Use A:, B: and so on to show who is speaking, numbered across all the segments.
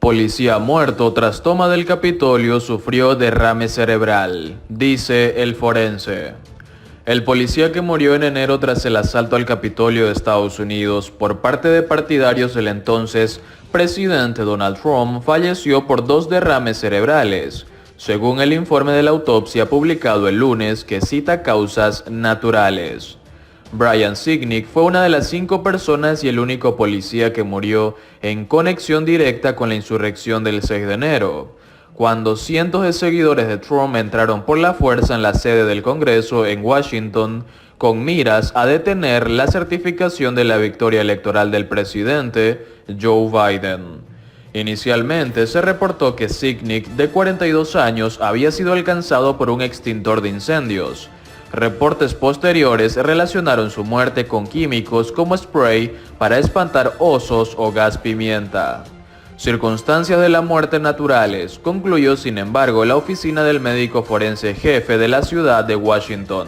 A: Policía muerto tras toma del Capitolio sufrió derrame cerebral, dice el forense. El policía que murió en enero tras el asalto al Capitolio de Estados Unidos por parte de partidarios del entonces presidente Donald Trump falleció por 2 derrames cerebrales, según el informe de la autopsia publicado el lunes que cita causas naturales. Brian Sicknick fue una de las 5 personas y el único policía que murió en conexión directa con la insurrección del 6 de enero, cuando cientos de seguidores de Trump entraron por la fuerza en la sede del Congreso en Washington con miras a detener la certificación de la victoria electoral del presidente Joe Biden. Inicialmente se reportó que Sicknick, de 42 años, había sido alcanzado por un extintor de incendios. Reportes posteriores relacionaron su muerte con químicos como spray para espantar osos o gas pimienta. Circunstancias de la muerte naturales, concluyó sin embargo la oficina del médico forense jefe de la ciudad de Washington.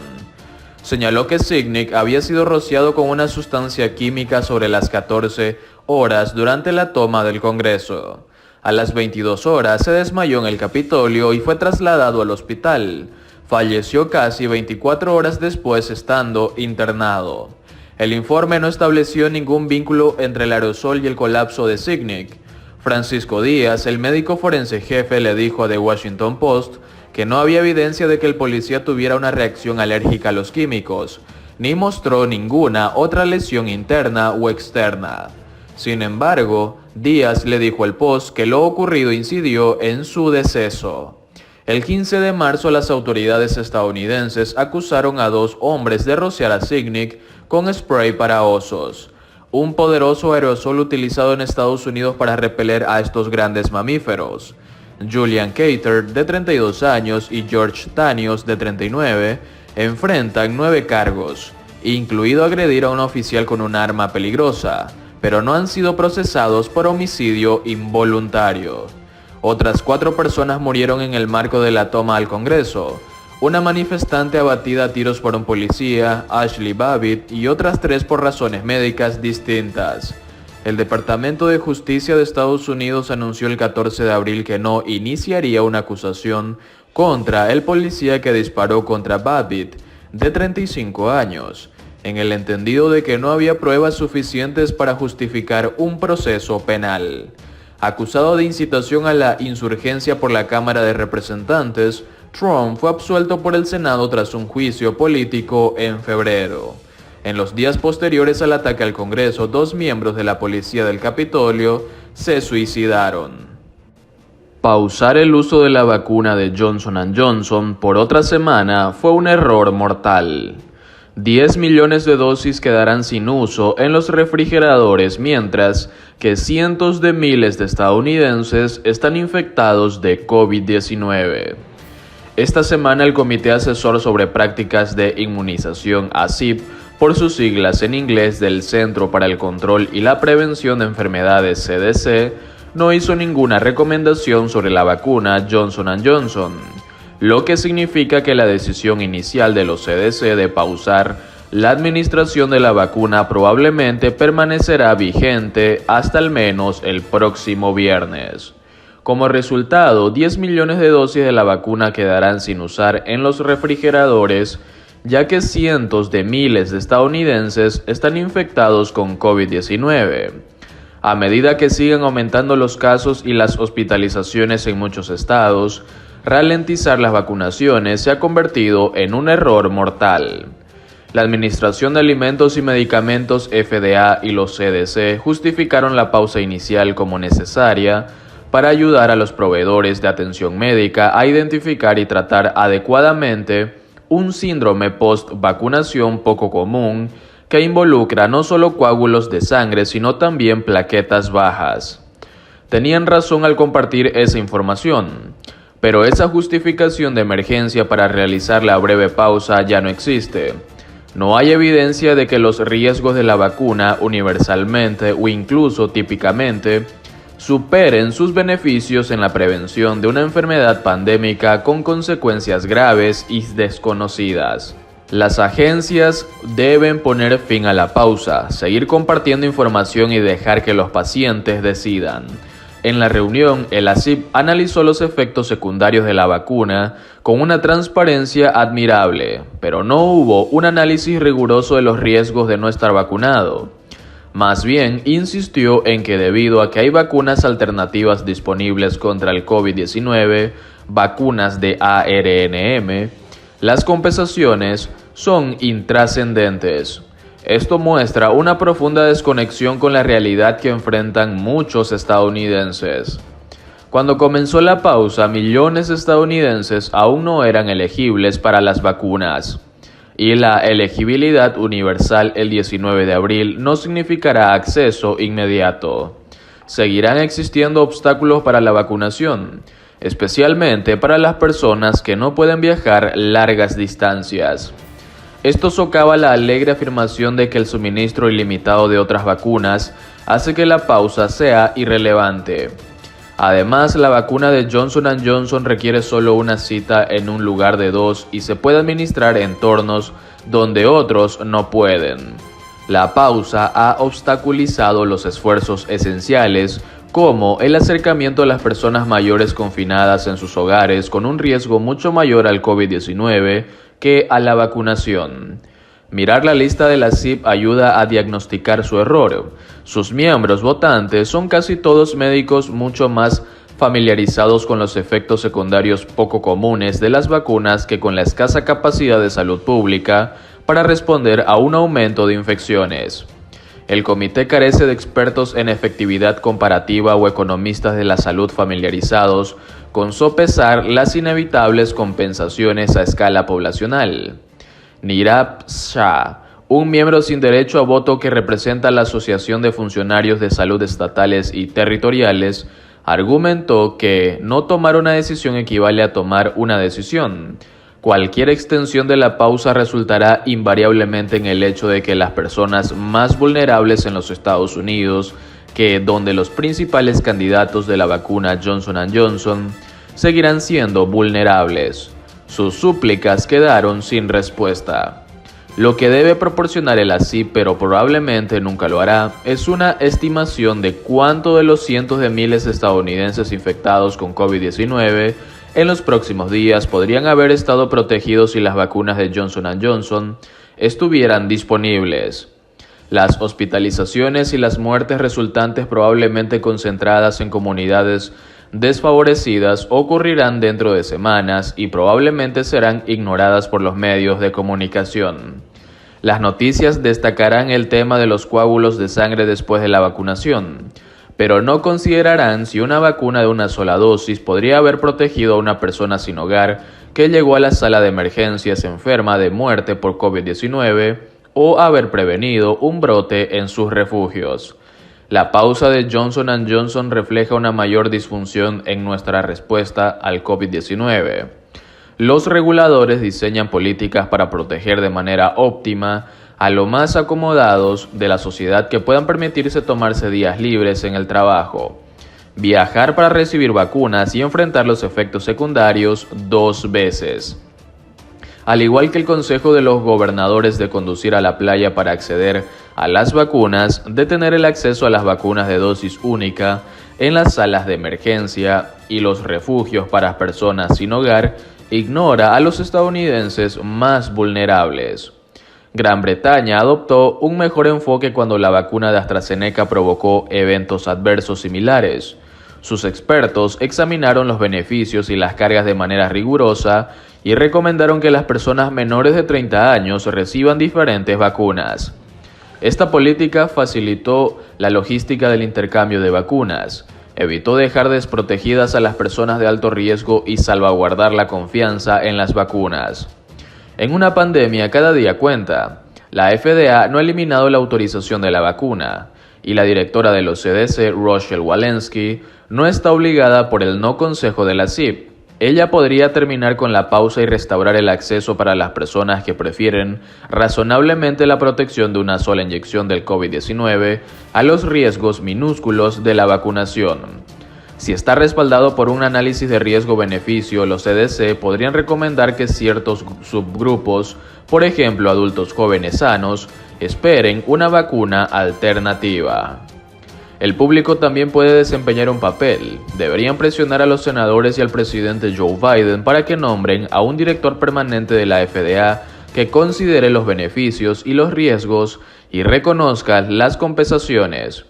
A: Señaló que Sicknick había sido rociado con una sustancia química sobre las 14 horas durante la toma del Congreso. A las 22 horas se desmayó en el Capitolio y fue trasladado al hospital. Falleció casi 24 horas después estando internado. El informe no estableció ningún vínculo entre el aerosol y el colapso de Sicknick. Francisco Díaz, el médico forense jefe, le dijo a The Washington Post que no había evidencia de que el policía tuviera una reacción alérgica a los químicos, ni mostró ninguna otra lesión interna o externa. Sin embargo, Díaz le dijo al Post que lo ocurrido incidió en su deceso. El 15 de marzo las autoridades estadounidenses acusaron a 2 hombres de rociar a Sicknick con spray para osos, un poderoso aerosol utilizado en Estados Unidos para repeler a estos grandes mamíferos. Julian Cater, de 32 años, y George Tanios, de 39, enfrentan 9 cargos, incluido agredir a un oficial con un arma peligrosa, pero no han sido procesados por homicidio involuntario. Otras 4 personas murieron en el marco de la toma al Congreso. Una manifestante abatida a tiros por un policía, Ashley Babbitt, y otras 3 por razones médicas distintas. El Departamento de Justicia de Estados Unidos anunció el 14 de abril que no iniciaría una acusación contra el policía que disparó contra Babbitt, de 35 años, en el entendido de que no había pruebas suficientes para justificar un proceso penal. Acusado de incitación a la insurgencia por la Cámara de Representantes, Trump fue absuelto por el Senado tras un juicio político en febrero. En los días posteriores al ataque al Congreso, 2 miembros de la policía del Capitolio se suicidaron. Pausar el uso de la vacuna de Johnson & Johnson por otra semana fue un error mortal. 10 millones de dosis quedarán sin uso en los refrigeradores mientras que cientos de miles de estadounidenses están infectados de COVID-19. Esta semana el Comité Asesor sobre Prácticas de Inmunización, ACIP, por sus siglas en inglés del Centro para el Control y la Prevención de Enfermedades CDC, no hizo ninguna recomendación sobre la vacuna Johnson & Johnson, lo que significa que la decisión inicial de los CDC de pausar la administración de la vacuna probablemente permanecerá vigente hasta al menos el próximo viernes. Como resultado, 10 millones de dosis de la vacuna quedarán sin usar en los refrigeradores, ya que cientos de miles de estadounidenses están infectados con COVID-19. A medida que siguen aumentando los casos y las hospitalizaciones en muchos estados, ralentizar las vacunaciones se ha convertido en un error mortal. La Administración de Alimentos y Medicamentos FDA y los CDC justificaron la pausa inicial como necesaria para ayudar a los proveedores de atención médica a identificar y tratar adecuadamente un síndrome post-vacunación poco común que involucra no solo coágulos de sangre sino también plaquetas bajas. Tenían razón al compartir esa información, pero esa justificación de emergencia para realizar la breve pausa ya no existe. No hay evidencia de que los riesgos de la vacuna universalmente o incluso típicamente superen sus beneficios en la prevención de una enfermedad pandémica con consecuencias graves y desconocidas. Las agencias deben poner fin a la pausa, seguir compartiendo información y dejar que los pacientes decidan. En la reunión, el ACIP analizó los efectos secundarios de la vacuna con una transparencia admirable, pero no hubo un análisis riguroso de los riesgos de no estar vacunado. Más bien, insistió en que debido a que hay vacunas alternativas disponibles contra el COVID-19, vacunas de ARNM, las compensaciones son intrascendentes. Esto muestra una profunda desconexión con la realidad que enfrentan muchos estadounidenses. Cuando comenzó la pausa, millones de estadounidenses aún no eran elegibles para las vacunas. Y la elegibilidad universal el 19 de abril no significará acceso inmediato. Seguirán existiendo obstáculos para la vacunación, especialmente para las personas que no pueden viajar largas distancias. Esto socava la alegre afirmación de que el suministro ilimitado de otras vacunas hace que la pausa sea irrelevante. Además, la vacuna de Johnson & Johnson requiere solo una cita en un lugar de 2 y se puede administrar en entornos donde otros no pueden. La pausa ha obstaculizado los esfuerzos esenciales como el acercamiento a las personas mayores confinadas en sus hogares con un riesgo mucho mayor al COVID-19 que a la vacunación. Mirar la lista de la CIP ayuda a diagnosticar su error. Sus miembros votantes son casi todos médicos mucho más familiarizados con los efectos secundarios poco comunes de las vacunas que con la escasa capacidad de salud pública para responder a un aumento de infecciones. El comité carece de expertos en efectividad comparativa o economistas de la salud familiarizados con sopesar las inevitables compensaciones a escala poblacional. Nirav Shah, un miembro sin derecho a voto que representa la Asociación de Funcionarios de Salud Estatales y Territoriales, argumentó que no tomar una decisión equivale a tomar una decisión. Cualquier extensión de la pausa resultará invariablemente en el hecho de que las personas más vulnerables en los Estados Unidos, donde los principales candidatos de la vacuna Johnson & Johnson, seguirán siendo vulnerables. Sus súplicas quedaron sin respuesta. Lo que debe proporcionar el ACIP, pero probablemente nunca lo hará, es una estimación de cuánto de los cientos de miles de estadounidenses infectados con COVID-19 en los próximos días podrían haber estado protegidos si las vacunas de Johnson & Johnson estuvieran disponibles. Las hospitalizaciones y las muertes resultantes, probablemente concentradas en comunidades desfavorecidas, ocurrirán dentro de semanas y probablemente serán ignoradas por los medios de comunicación. Las noticias destacarán el tema de los coágulos de sangre después de la vacunación, pero no considerarán si una vacuna de una sola dosis podría haber protegido a una persona sin hogar que llegó a la sala de emergencias enferma de muerte por COVID-19 o haber prevenido un brote en sus refugios. La pausa de Johnson & Johnson refleja una mayor disfunción en nuestra respuesta al COVID-19. Los reguladores diseñan políticas para proteger de manera óptima a los más acomodados de la sociedad que puedan permitirse tomarse días libres en el trabajo, viajar para recibir vacunas y enfrentar los efectos secundarios 2 veces. Al igual que el consejo de los gobernadores de conducir a la playa para acceder a las vacunas, de tener el acceso a las vacunas de dosis única en las salas de emergencia y los refugios para personas sin hogar, ignora a los estadounidenses más vulnerables. Gran Bretaña adoptó un mejor enfoque cuando la vacuna de AstraZeneca provocó eventos adversos similares. Sus expertos examinaron los beneficios y las cargas de manera rigurosa y recomendaron que las personas menores de 30 años reciban diferentes vacunas. Esta política facilitó la logística del intercambio de vacunas, evitó dejar desprotegidas a las personas de alto riesgo y salvaguardar la confianza en las vacunas. En una pandemia, cada día cuenta. La FDA no ha eliminado la autorización de la vacuna, y la directora de los CDC, Rochelle Walensky, no está obligada por el no consejo de la CIP. Ella podría terminar con la pausa y restaurar el acceso para las personas que prefieren razonablemente la protección de una sola inyección del COVID-19 a los riesgos minúsculos de la vacunación. Si está respaldado por un análisis de riesgo-beneficio, los CDC podrían recomendar que ciertos subgrupos, por ejemplo adultos jóvenes sanos, esperen una vacuna alternativa. El público también puede desempeñar un papel. Deberían presionar a los senadores y al presidente Joe Biden para que nombren a un director permanente de la FDA que considere los beneficios y los riesgos y reconozca las compensaciones.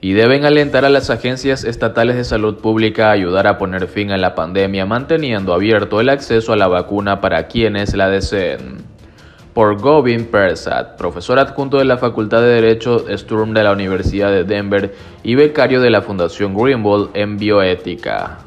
A: Y deben alentar a las agencias estatales de salud pública a ayudar a poner fin a la pandemia, manteniendo abierto el acceso a la vacuna para quienes la deseen. Por Govind Persad, profesor adjunto de la Facultad de Derecho Sturm de la Universidad de Denver y becario de la Fundación Greenwald en bioética.